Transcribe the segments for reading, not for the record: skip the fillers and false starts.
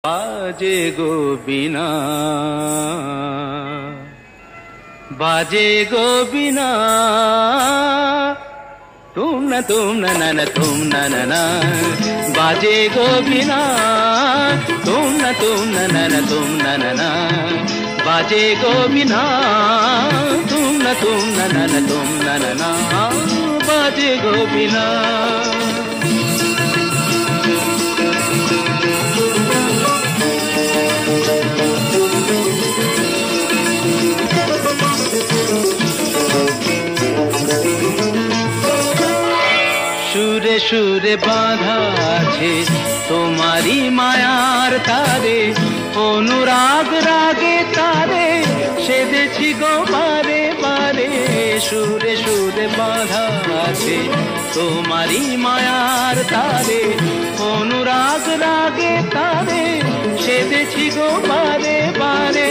बाजे गो बिना, बाजे गो बिना, तुम न तुम न बाजे गो बिना, तुम न तुम न बाजे गो बिना, तुम न बाजे गो बिना। সুরে সুরে বাঁধা আছে তোমারি মায়ার তারে, অনুরাগ রাগে তারে সেধেছি গো বারে বারে। সুরে সুরে বাঁধা আছে তোমারি মায়ার তারে, অনুরাগ রাগে তারে সেধেছি গো বারে বারে।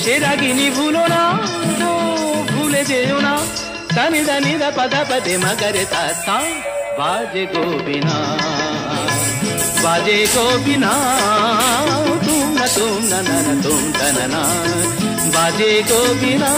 সে রাগিনী ভুলো না, ভুলে যেও না, দানি দানি দা পদা পদে মগরে তা। बाजे गो बिना, बाजे गो बिना, तुम न तुम न बाजे गो बिना।